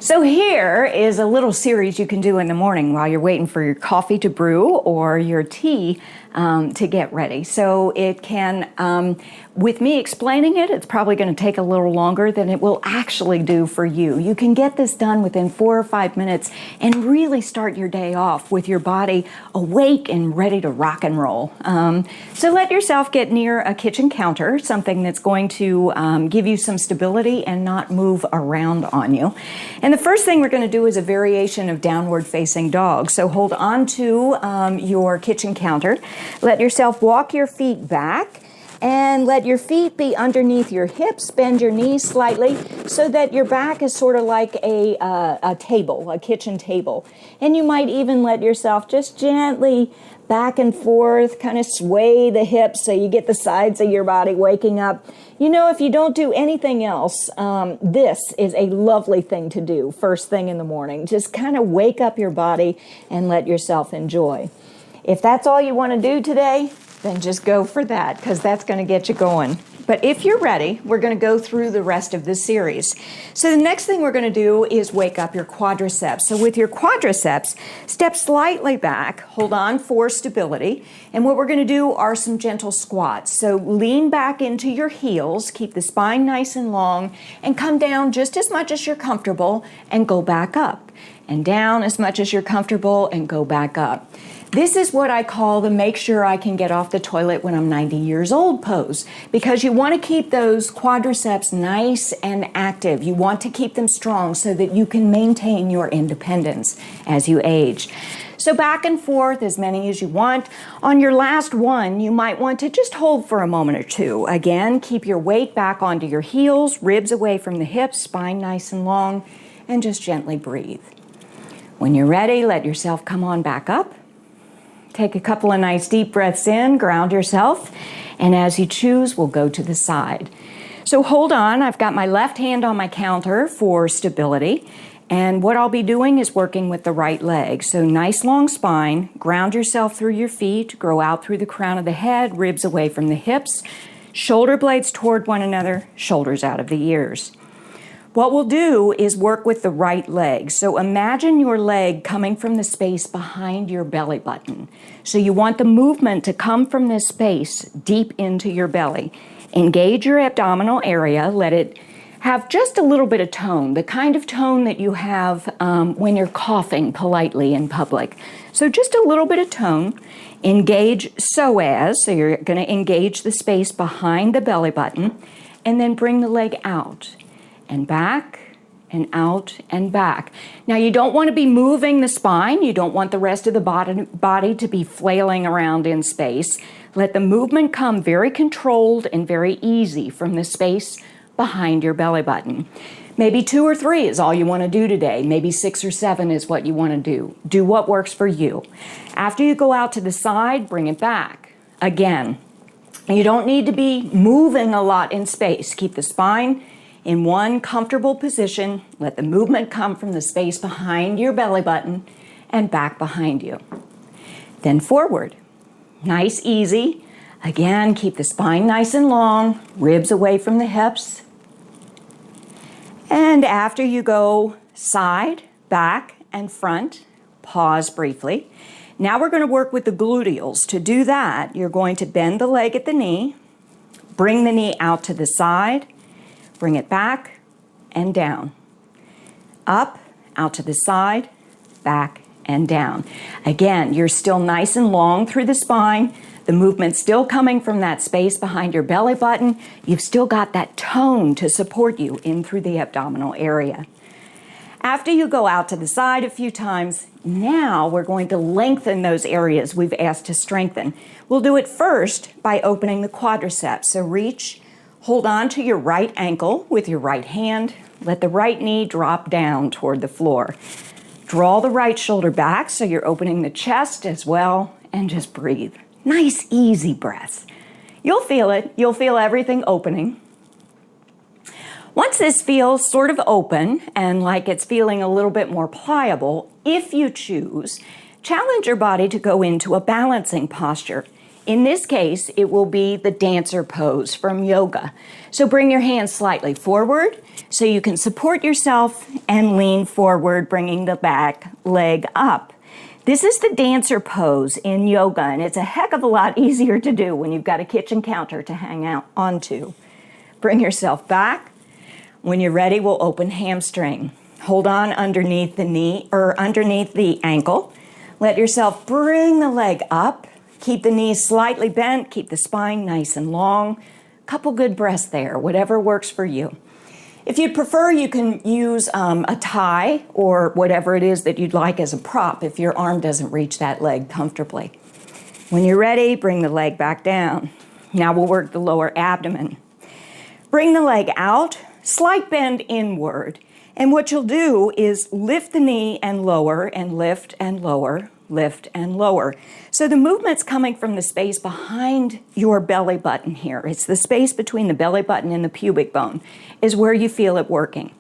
So here is a little series you can do in the morning while you're waiting for your coffee to brew or your tea to get ready. So it can, with me explaining it, it's probably going to take a little longer than it will actually do for you. You can get this done within 4 or 5 minutes and really start your day off with your body awake and ready to rock and roll. So let yourself get near a kitchen counter, something that's going to give you some stability and not move around on you. And the first thing we're going to do is a variation of downward facing dog. So hold on to your kitchen counter. Let yourself walk your feet back and let your feet be underneath your hips. Bend your knees slightly so that your back is sort of like a table, a kitchen table. And you might even let yourself just gently back and forth, kind of sway the hips so you get the sides of your body waking up. You know, if you don't do anything else, this is a lovely thing to do first thing in the morning. Just kind of wake up your body and let yourself enjoy. If that's all you want to do today, then just go for that, because that's going to get you going. But if you're ready, we're going to go through the rest of this series. So the next thing we're going to do is wake up your quadriceps. So with your quadriceps, step slightly back, hold on for stability, and what we're going to do are some gentle squats. So lean back into your heels, keep the spine nice and long, and come down just as much as you're comfortable and go back up. And down as much as you're comfortable and go back up. This is what I call the make sure I can get off the toilet when I'm 90 years old pose, because you want to keep those quadriceps nice and active. You want to keep them strong so that you can maintain your independence as you age. So back and forth, as many as you want. On your last one, you might want to just hold for a moment or two. Again, keep your weight back onto your heels, ribs away from the hips, spine nice and long, and just gently breathe. When you're ready, let yourself come on back up. Take a couple of nice deep breaths in, ground yourself, and as you choose, we'll go to the side. So hold on, I've got my left hand on my counter for stability, and what I'll be doing is working with the right leg. So nice long spine, ground yourself through your feet, grow out through the crown of the head, ribs away from the hips, shoulder blades toward one another, shoulders out of the ears. What we'll do is work with the right leg. So imagine your leg coming from the space behind your belly button. So you want the movement to come from this space deep into your belly. Engage your abdominal area. Let it have just a little bit of tone, the kind of tone that you have when you're coughing politely in public. So just a little bit of tone. Engage psoas, so you're going to engage the space behind the belly button, and then bring the leg out. And back, and out, and back. Now, you don't want to be moving the spine. You don't want the rest of the body to be flailing around in space. Let the movement come very controlled and very easy from the space behind your belly button. Maybe 2 or 3 is all you want to do today. Maybe 6 or 7 is what you want to do. Do what works for you. After you go out to the side, bring it back. Again, you don't need to be moving a lot in space. Keep the spine in one comfortable position. Let the movement come from the space behind your belly button and back behind you. Then forward. Nice, easy. Again, keep the spine nice and long, ribs away from the hips. And after you go side, back, and front, pause briefly. Now we're going to work with the gluteals. To do that, you're going to bend the leg at the knee, bring the knee out to the side, bring it back and down. Up, out to the side, back and down. Again, you're still nice and long through the spine. The movement's still coming from that space behind your belly button. You've still got that tone to support you in through the abdominal area. After you go out to the side a few times, now we're going to lengthen those areas we've asked to strengthen. We'll do it first by opening the quadriceps. So reach. Hold on to your right ankle with your right hand. Let the right knee drop down toward the floor. Draw the right shoulder back so you're opening the chest as well, and just breathe. Nice, easy breaths. You'll feel it. You'll feel everything opening. Once this feels sort of open and like it's feeling a little bit more pliable, if you choose, challenge your body to go into a balancing posture. In this case, it will be the dancer pose from yoga. So bring your hands slightly forward so you can support yourself and lean forward, bringing the back leg up. This is the dancer pose in yoga, and it's a heck of a lot easier to do when you've got a kitchen counter to hang out onto. Bring yourself back. When you're ready, we'll open hamstring. Hold on underneath the knee or underneath the ankle. Let yourself bring the leg up. Keep the knees slightly bent. Keep the spine nice and long. Couple good breaths there, whatever works for you. If you'd prefer, you can use a tie or whatever it is that you'd like as a prop if your arm doesn't reach that leg comfortably. When you're ready, bring the leg back down. Now we'll work the lower abdomen. Bring the leg out, slight bend inward. And what you'll do is lift the knee and lower and lift and lower, lift and lower. So the movement's coming from the space behind your belly button here. It's the space between the belly button and the pubic bone is where you feel it working.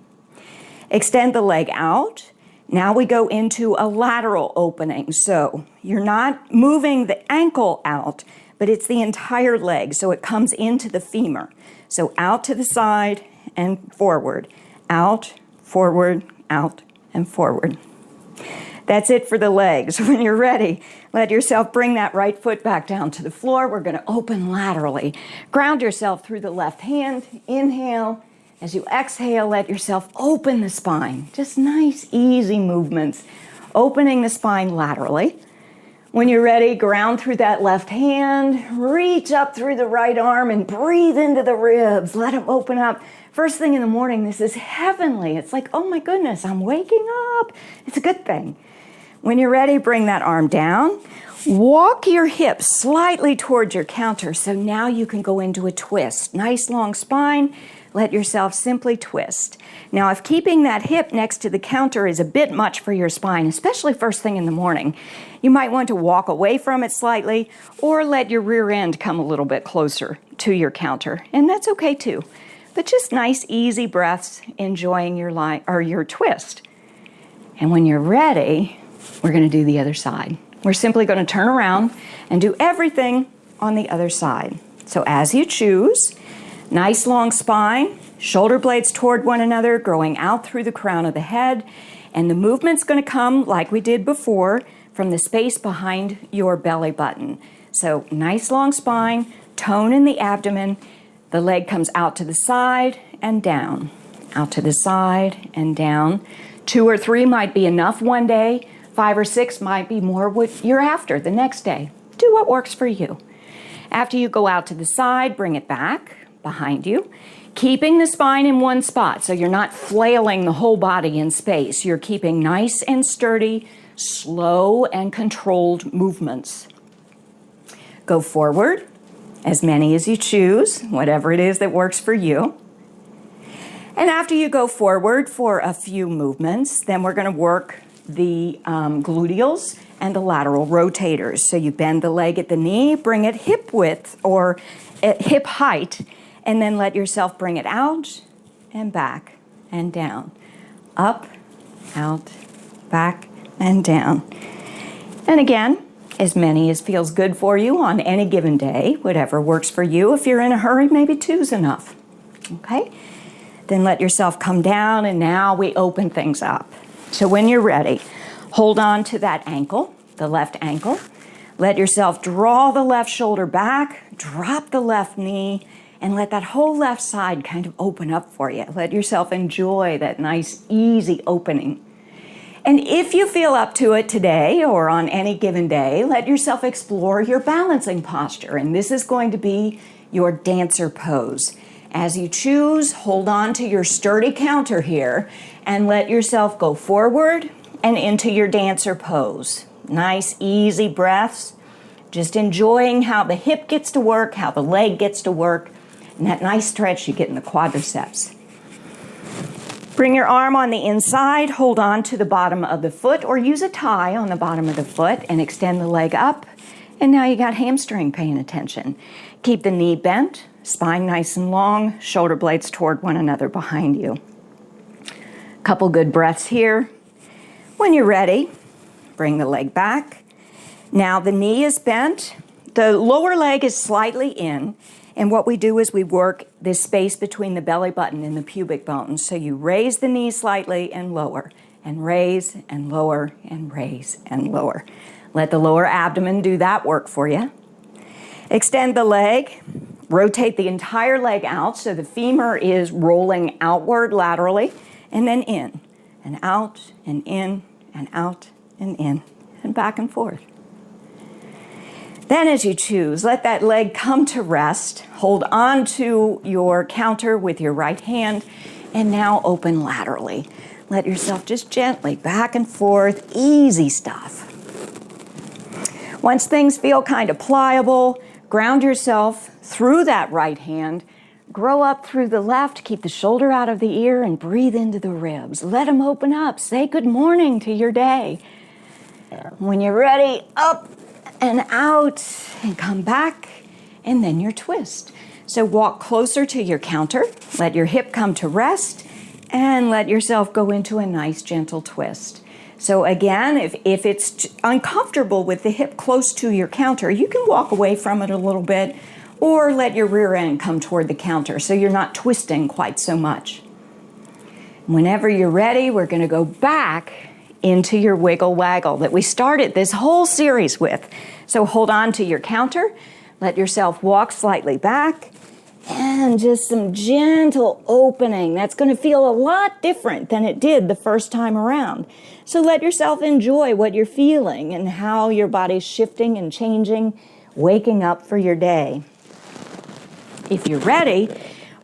Extend the leg out. Now we go into a lateral opening. So you're not moving the ankle out, but it's the entire leg. So it comes into the femur. So out to the side and forward, out, forward, out, and forward. That's it for the legs. When you're ready, let yourself bring that right foot back down to the floor. We're going to open laterally. Ground yourself through the left hand. Inhale. As you exhale, let yourself open the spine. Just nice, easy movements. Opening the spine laterally. When you're ready, ground through that left hand. Reach up through the right arm and breathe into the ribs. Let them open up. First thing in the morning, this is heavenly. It's like, oh my goodness, I'm waking up. It's a good thing. When you're ready, bring that arm down. Walk your hips slightly towards your counter. So now you can go into a twist. Nice long spine. Let yourself simply twist. Now, if keeping that hip next to the counter is a bit much for your spine, especially first thing in the morning, you might want to walk away from it slightly or let your rear end come a little bit closer to your counter. And that's okay too. But just nice, easy breaths, enjoying your twist. And when you're ready, we're going to do the other side. We're simply going to turn around and do everything on the other side. So as you choose, nice long spine, shoulder blades toward one another, growing out through the crown of the head. And the movement's going to come, like we did before, from the space behind your belly button. So nice long spine, tone in the abdomen. The leg comes out to the side and down, out to the side and down. 2 or 3 might be enough one day. 5 or 6 might be more what you're after the next day. Do what works for you. After you go out to the side, bring it back behind you, keeping the spine in one spot so you're not flailing the whole body in space. You're keeping nice and sturdy, slow and controlled movements. Go forward. As many as you choose, whatever it is that works for you. And after you go forward for a few movements, then we're going to work the gluteals and the lateral rotators. So you bend the leg at the knee, bring it hip width or at hip height, and then let yourself bring it out and back and down. Up, out, back, and down. And again, as many as feels good for you on any given day, whatever works for you. If you're in a hurry, maybe 2's enough. Okay? Then let yourself come down, and now we open things up. So when you're ready, hold on to that ankle, the left ankle. Let yourself draw the left shoulder back, drop the left knee, and let that whole left side kind of open up for you. Let yourself enjoy that nice, easy opening. And if you feel up to it today or on any given day, let yourself explore your balancing posture. And this is going to be your dancer pose. As you choose, hold on to your sturdy counter here and let yourself go forward and into your dancer pose. Nice, easy breaths. Just enjoying how the hip gets to work, how the leg gets to work, and that nice stretch you get in the quadriceps. Bring your arm on the inside, hold on to the bottom of the foot, or use a tie on the bottom of the foot and extend the leg up. And now you got hamstring paying attention. Keep the knee bent, spine nice and long, shoulder blades toward one another behind you. Couple good breaths here. When you're ready, bring the leg back. Now the knee is bent, The lower leg is slightly in, and what we do is we work this space between the belly button and the pubic bones. So you raise the knee slightly and lower, and raise and lower and raise and lower. Let the lower abdomen do that work for you. Extend the leg, rotate the entire leg out so the femur is rolling outward laterally, and then in, and out, and in, and out, and in, and back and forth. Then as you choose, let that leg come to rest, hold on to your counter with your right hand, and now open laterally. Let yourself just gently back and forth, easy stuff. Once things feel kind of pliable, ground yourself through that right hand, grow up through the left, keep the shoulder out of the ear, and breathe into the ribs. Let them open up. Say good morning to your day. When you're ready, up and out, and come back, and then your twist. So walk closer to your counter, let your hip come to rest, and let yourself go into a nice gentle twist. So again, if it's uncomfortable with the hip close to your counter, you can walk away from it a little bit, or let your rear end come toward the counter so you're not twisting quite so much. Whenever you're ready, we're going to go back into your wiggle waggle that we started this whole series with. So hold on to your counter, let yourself walk slightly back, and just some gentle opening. That's going to feel a lot different than it did the first time around. So let yourself enjoy what you're feeling and how your body's shifting and changing, waking up for your day. If you're ready,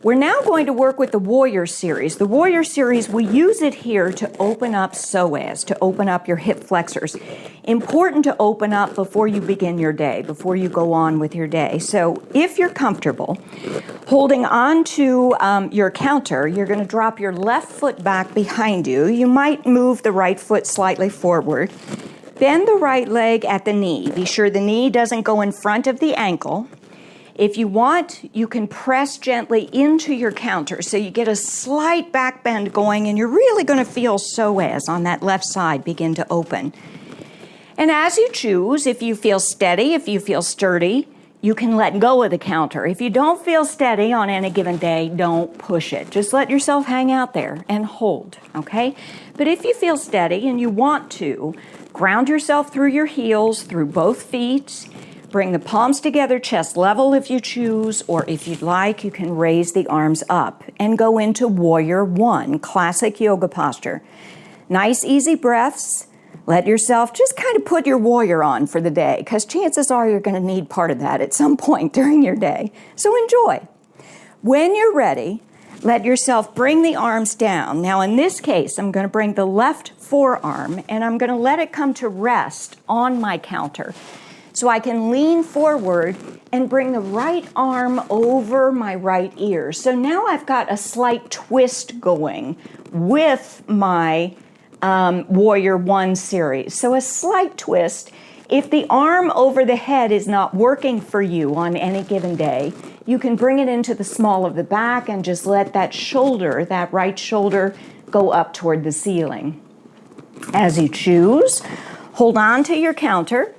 we're now going to work with the Warrior Series. The Warrior Series, we use it here to open up psoas, to open up your hip flexors. Important to open up before you begin your day, before you go on with your day. So if you're comfortable, holding on to your counter, you're going to drop your left foot back behind you. You might move the right foot slightly forward. Bend the right leg at the knee. Be sure the knee doesn't go in front of the ankle. If you want, you can press gently into your counter so you get a slight back bend going, and you're really going to feel psoas on that left side begin to open. And as you choose, if you feel steady, if you feel sturdy, you can let go of the counter. If you don't feel steady on any given day, don't push it. Just let yourself hang out there and hold, okay? But if you feel steady and you want to, ground yourself through your heels, through both feet. Bring the palms together, chest level if you choose, or if you'd like, you can raise the arms up and go into Warrior One, classic yoga posture. Nice, easy breaths. Let yourself just kind of put your warrior on for the day, because chances are you're going to need part of that at some point during your day. So enjoy. When you're ready, let yourself bring the arms down. Now in this case, I'm going to bring the left forearm, and I'm going to let it come to rest on my counter. So I can lean forward and bring the right arm over my right ear. So now I've got a slight twist going with my Warrior One series. So a slight twist. If the arm over the head is not working for you on any given day, you can bring it into the small of the back and just let that shoulder, that right shoulder, go up toward the ceiling. As you choose, hold on to your counter,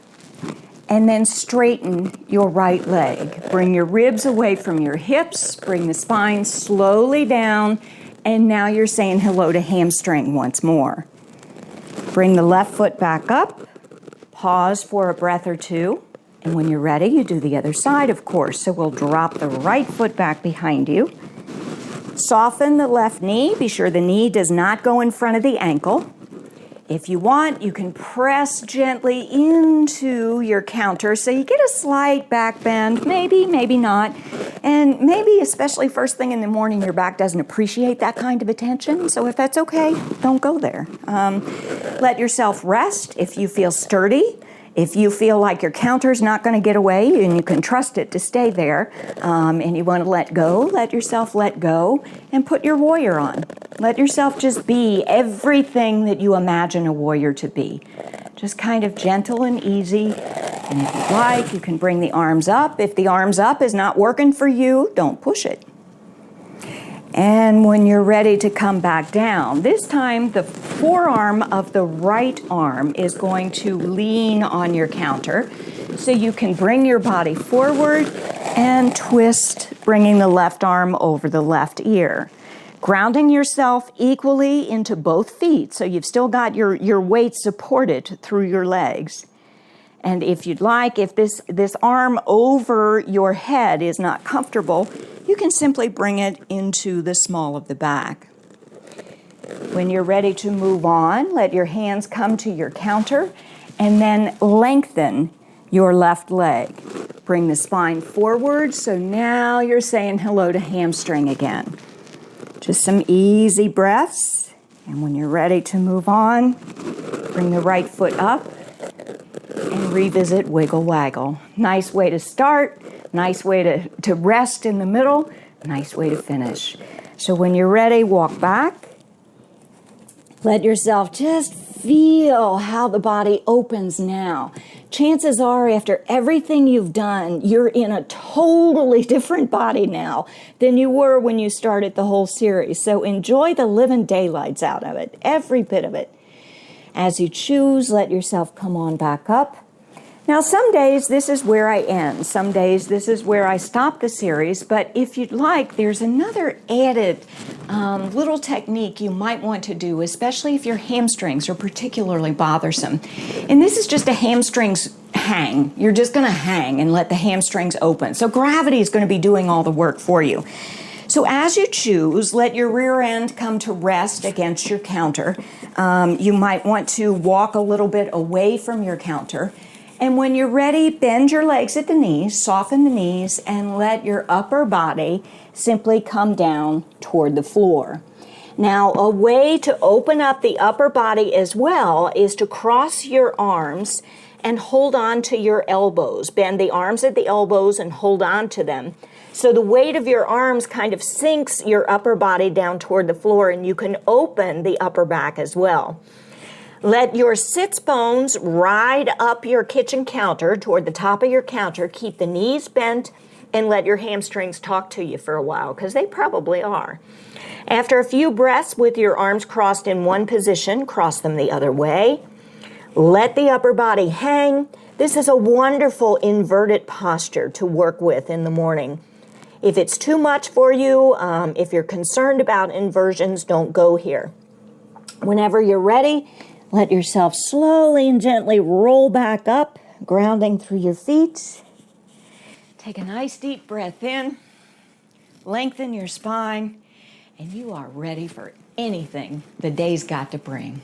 and then straighten your right leg. Bring your ribs away from your hips, bring the spine slowly down, and now you're saying hello to hamstring once more. Bring the left foot back up, pause for a breath or two, and when you're ready, you do the other side, of course. So we'll drop the right foot back behind you. Soften the left knee. Be sure the knee does not go in front of the ankle. If you want, you can press gently into your counter so you get a slight back bend, maybe, maybe not. And maybe, especially first thing in the morning, your back doesn't appreciate that kind of attention. So if that's okay, don't go there. Let yourself rest if you feel sturdy. If you feel like your counter's not going to get away and you can trust it to stay there, and you want to let go, let yourself let go and put your warrior on. Let yourself just be everything that you imagine a warrior to be. Just kind of gentle and easy. And if you'd like, you can bring the arms up. If the arms up is not working for you, don't push it. And when you're ready to come back down, this time the forearm of the right arm is going to lean on your counter. So you can bring your body forward and twist, bringing the left arm over the left ear. Grounding yourself equally into both feet, so you've still got your weight supported through your legs. And if you'd like, if this arm over your head is not comfortable, you can simply bring it into the small of the back. When you're ready to move on, let your hands come to your counter and then lengthen your left leg. Bring the spine forward, so now you're saying hello to hamstring again. Just some easy breaths, and when you're ready to move on, bring the right foot up and revisit wiggle waggle. Nice way to start, nice way to rest in the middle, nice way to finish. So when you're ready, walk back. Let yourself just feel how the body opens now. Chances are, after everything you've done, you're in a totally different body now than you were when you started the whole series. So enjoy the living daylights out of it, every bit of it. As you choose, let yourself come on back up. Now, some days this is where I end. Some days this is where I stop the series. But if you'd like, there's another added little technique you might want to do, especially if your hamstrings are particularly bothersome. And this is just a hamstrings hang. You're just going to hang and let the hamstrings open. So gravity is going to be doing all the work for you. So as you choose, let your rear end come to rest against your counter. You might want to walk a little bit away from your counter. And when you're ready, bend your legs at the knees, soften the knees, and let your upper body simply come down toward the floor. Now, a way to open up the upper body as well is to cross your arms and hold on to your elbows. Bend the arms at the elbows and hold on to them. So the weight of your arms kind of sinks your upper body down toward the floor, and you can open the upper back as well. Let your sits bones ride up your kitchen counter toward the top of your counter. Keep the knees bent and let your hamstrings talk to you for a while, because they probably are. After a few breaths with your arms crossed in one position, cross them the other way. Let the upper body hang. This is a wonderful inverted posture to work with in the morning. If it's too much for you, if you're concerned about inversions, don't go here. Whenever you're ready, let yourself slowly and gently roll back up, grounding through your feet. Take a nice deep breath in, lengthen your spine, and you are ready for anything the day's got to bring.